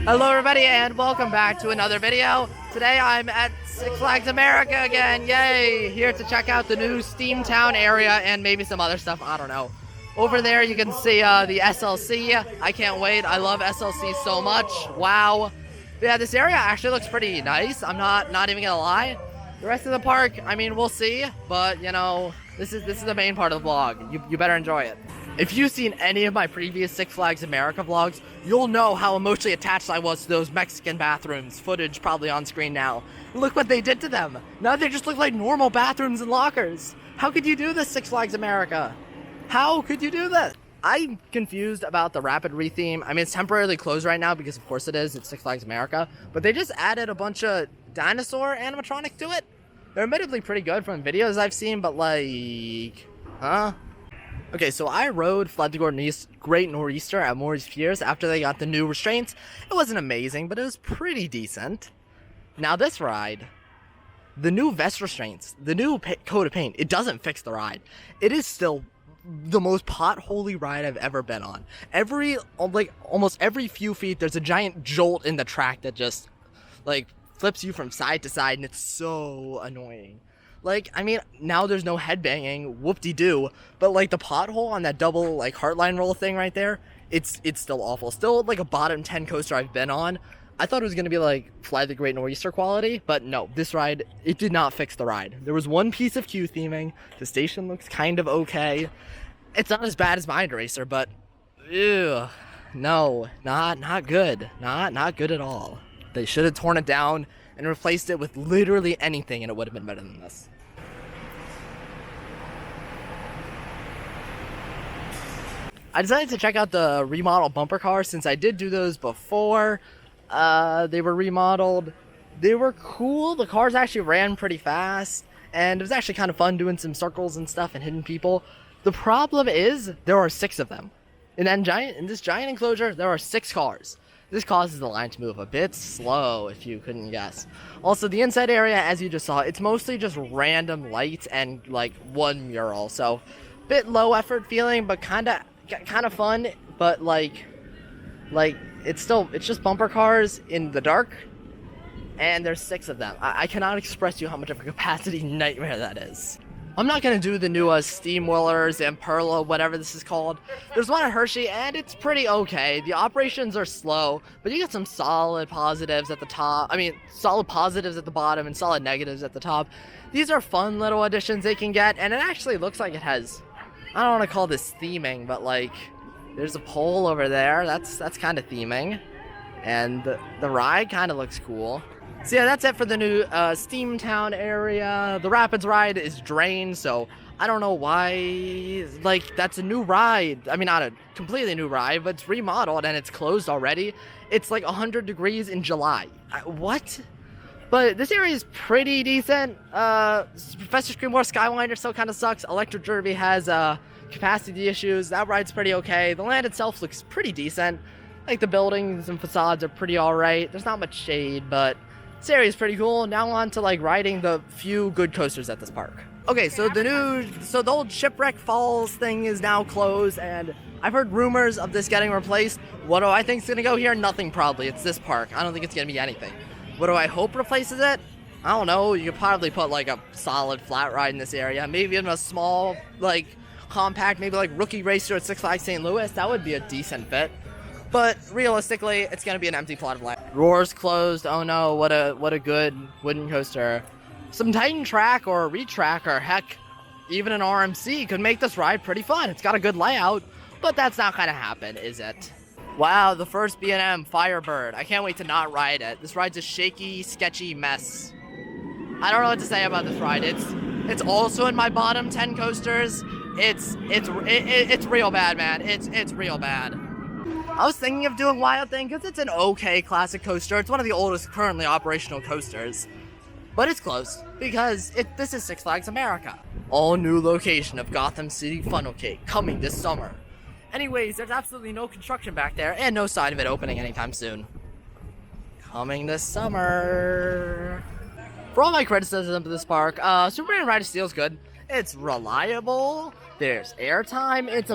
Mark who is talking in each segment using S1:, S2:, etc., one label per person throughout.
S1: Hello everybody and welcome back to another video. Today I'm at Six Flags America again, yay! Here to check out the new Steamtown area and maybe some other stuff, I don't know. Over there you can see the SLC, I can't wait, I love SLC so much, wow. But yeah, this area actually looks pretty nice, I'm not even gonna lie. The rest of the park, I mean, we'll see, but you know, this is the main part of the vlog, you better enjoy it. If you've seen any of my previous Six Flags America vlogs, you'll know how emotionally attached I was to those Mexican bathrooms, footage probably on screen now. Look what they did to them. Now they just look like normal bathrooms and lockers. How could you do this, Six Flags America? How could you do this? I'm confused about the Rapid Retheme. I mean, it's temporarily closed right now because of course it is, it's Six Flags America, but they just added a bunch of dinosaur animatronic to it. They're admittedly pretty good from videos I've seen, but like, huh? Okay, so I rode Flood the Great Nor'easter at Maury's Piers after they got the new restraints. It wasn't amazing, but it was pretty decent. Now this ride, the new vest restraints, the new coat of paint, it doesn't fix the ride. It is still the most potholy ride I've ever been on. Almost every few feet, there's a giant jolt in the track that just, like, flips you from side to side, and it's so annoying. Like, I mean, now there's no headbanging, whoop-de-doo, but like the pothole on that double like heartline roll thing right there, it's still awful. Still like a bottom 10 coaster I've been on. I thought it was gonna be like Fly the Great Nor'easter quality, but no, this ride, it did not fix the ride. There was one piece of queue theming, the station looks kind of okay. It's not as bad as Mind Racer, but ew, no, not good. Not good at all. They should have torn it down and replaced it with literally anything and it would have been better than this. I decided to check out the remodeled bumper cars since I did do those before. They were remodeled. They were cool. The cars actually ran pretty fast and it was actually kind of fun doing some circles and stuff and hitting people. The problem is there are 6 of them. In this giant enclosure, there are 6 cars. This causes the line to move a bit slow, if you couldn't guess. Also, the inside area, as you just saw, it's mostly just random lights and, like, one mural. So, bit low effort feeling, but kind of fun. But, like, it's just bumper cars in the dark. And there's 6 of them. I cannot express to you how much of a capacity nightmare that is. I'm not going to do the new Steam Wheelers and Perla, whatever this is called. There's one at Hershey, and it's pretty okay. The operations are slow, but you get some solid positives at the top. I mean, solid positives at the bottom and solid negatives at the top. These are fun little additions they can get, and it actually looks like it has, I don't want to call this theming, but like, there's a pole over there. That's kind of theming. And the ride kind of looks cool. So yeah, that's it for the new Steamtown area. The Rapids ride is drained, so I don't know why, like, that's a new ride. I mean, not a completely new ride, but it's remodeled and it's closed already. It's like 100 degrees in July. What? But this area is pretty decent. Professor Screamore Skywinder still kind of sucks. Electric Derby has capacity issues. That ride's pretty okay. The land itself looks pretty decent. Like, the buildings and facades are pretty alright. There's not much shade, but this area is pretty cool. Now on to like riding the few good coasters at this park. Okay, so the old Shipwreck Falls thing is now closed, and I've heard rumors of this getting replaced. What do I think is gonna go here? Nothing probably. It's this park. I don't think it's gonna be anything. What do I hope replaces it? I don't know. You could probably put like a solid flat ride in this area. Maybe in a small, like, compact, maybe like Rookie Racer at Six Flags St. Louis. That would be a decent fit. But realistically, it's gonna be an empty plot of land. Roar's closed. Oh no, what a good wooden coaster. Some Titan track or a retrack or heck, even an RMC could make this ride pretty fun. It's got a good layout, but that's not gonna happen, is it? Wow, the first B&M Firebird. I can't wait to not ride it. This ride's a shaky, sketchy mess. I don't know what to say about this ride. It's also in my bottom 10 coasters. It's real bad, man. It's real bad. I was thinking of doing Wild Thing because it's an okay classic coaster. It's one of the oldest currently operational coasters. But it's closed because this is Six Flags America. All new location of Gotham City Funnel Cake coming this summer. Anyways, there's absolutely no construction back there and no sign of it opening anytime soon. Coming this summer. For all my criticism of this park, Superman Ride of Steel is good. It's reliable. There's airtime. It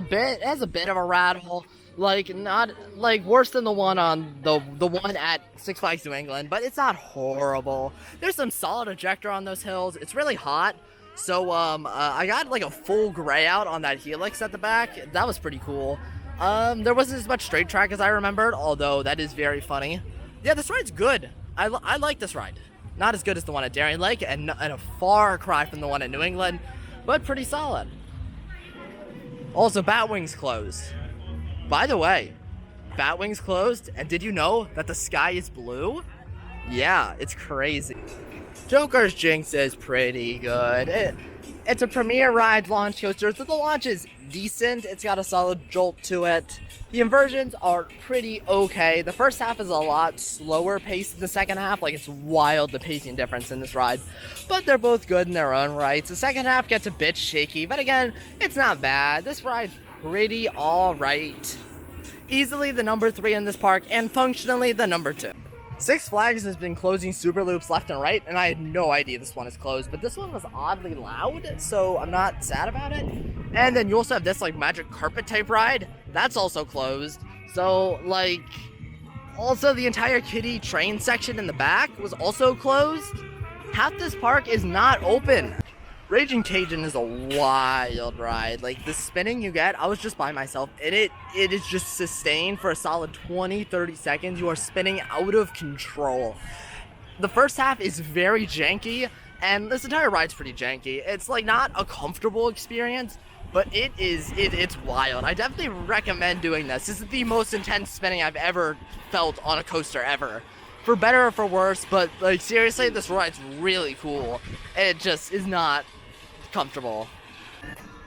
S1: has a bit of a rattle. Like, not like worse than the one on the one at Six Flags New England, but it's not horrible. There's some solid ejector on those hills. It's really hot, so I got like a full gray out on that helix at the back. That was pretty cool. There wasn't as much straight track as I remembered, although that is very funny. Yeah, this ride's good. I like this ride. Not as good as the one at Darien Lake, and a far cry from the one at New England, but pretty solid. Also, Batwing's closed. By the way, Batwing's closed, and did you know that the sky is blue? Yeah, it's crazy. Joker's Jinx is pretty good. It's a premier ride launch coaster, so the launch is decent. It's got a solid jolt to it. The inversions are pretty okay. The first half is a lot slower paced than the second half. Like, it's wild, the pacing difference in this ride. But they're both good in their own rights. The second half gets a bit shaky, but again, it's not bad. This ride's pretty alright. Easily the number 3 in this park, and functionally the number 2. Six Flags has been closing super loops left and right, and I had no idea this one is closed, but this one was oddly loud, so I'm not sad about it. And then you also have this like magic carpet type ride, that's also closed. So like, also the entire kiddie train section in the back was also closed. Half this park is not open. Raging Cajun is a wild ride. Like, the spinning you get, I was just by myself, and it is just sustained for a solid 20-30 seconds. You are spinning out of control. The first half is very janky, and this entire ride's pretty janky. It's like not a comfortable experience, but it's wild. I definitely recommend doing this. This is the most intense spinning I've ever felt on a coaster ever. For better or for worse, but like seriously, this ride's really cool. It just is not comfortable.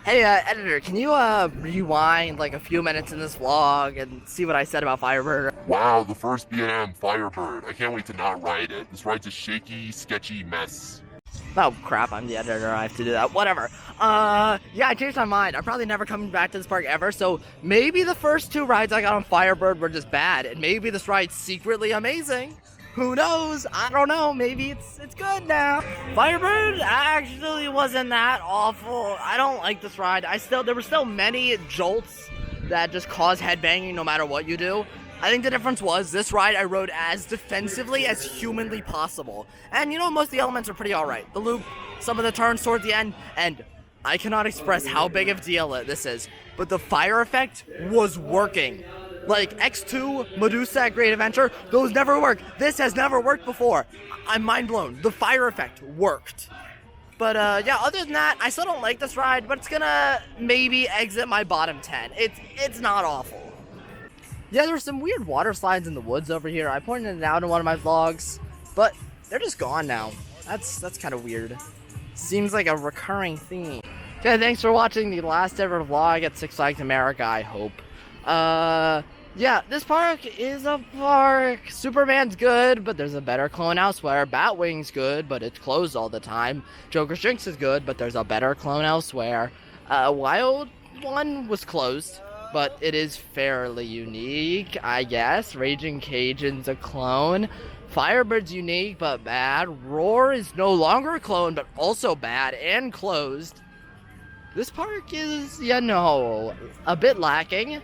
S1: Hey, editor, can you rewind like a few minutes in this vlog and see what I said about Firebird?
S2: Wow, the first B&M Firebird. I can't wait to not ride it. This ride's a shaky, sketchy mess.
S1: Oh crap, I'm the editor, I have to do that. Whatever. Yeah, I changed my mind. I'm probably never coming back to this park ever, so maybe the first 2 rides I got on Firebird were just bad, and maybe this ride's secretly amazing. Who knows? I don't know. Maybe it's good now. Firebird actually wasn't that awful. I don't like this ride. There were still many jolts that just cause headbanging no matter what you do. I think the difference was this ride I rode as defensively as humanly possible. And you know, most of the elements are pretty alright. The loop, some of the turns toward the end, and I cannot express how big of a deal this is, but the fire effect was working. Like X2, Medusa at Great Adventure, those never work. This has never worked before. I'm mind blown. The fire effect worked. But yeah, other than that, I still don't like this ride, but it's gonna maybe exit my bottom 10. It's not awful. Yeah, there's some weird water slides in the woods over here. I pointed it out in one of my vlogs, but they're just gone now. That's kind of weird. Seems like a recurring theme. Okay, thanks for watching the last ever vlog at Six Flags America, I hope. Yeah, this park is a park. Superman's good, but there's a better clone elsewhere. Batwing's good, but it's closed all the time. Joker's Jinx is good, but there's a better clone elsewhere. Wild one was closed, but it is fairly unique, I guess. Raging Cajun's a clone. Firebird's unique, but bad. Roar is no longer a clone, but also bad and closed. This park is, a bit lacking.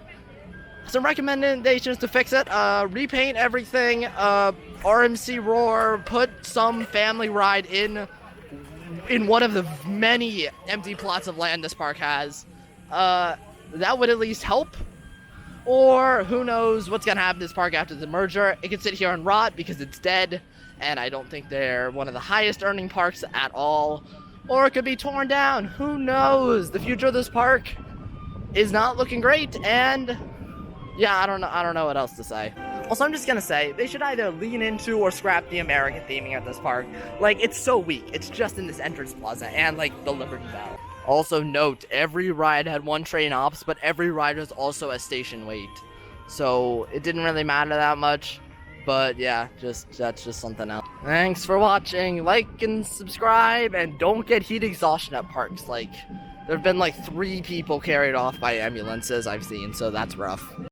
S1: Some recommendations to fix it: repaint everything, RMC Roar, put some family ride in one of the many empty plots of land this park has. That would at least help. Or who knows what's gonna happen to this park after the merger. It could sit here and rot because it's dead, and I don't think they're one of the highest earning parks at all. Or it could be torn down. Who knows? The future of this park is not looking great, and yeah, I don't know what else to say. Also, I'm just gonna say, they should either lean into or scrap the American theming at this park. Like, it's so weak. It's just in this entrance plaza and, like, the Liberty Bell. Also note, every ride had 1 train ops, but every ride was also a station wait. So, it didn't really matter that much. But, yeah, that's just something else. Thanks for watching. Like and subscribe, and don't get heat exhaustion at parks. Like, there have been, like, 3 people carried off by ambulances I've seen, so that's rough.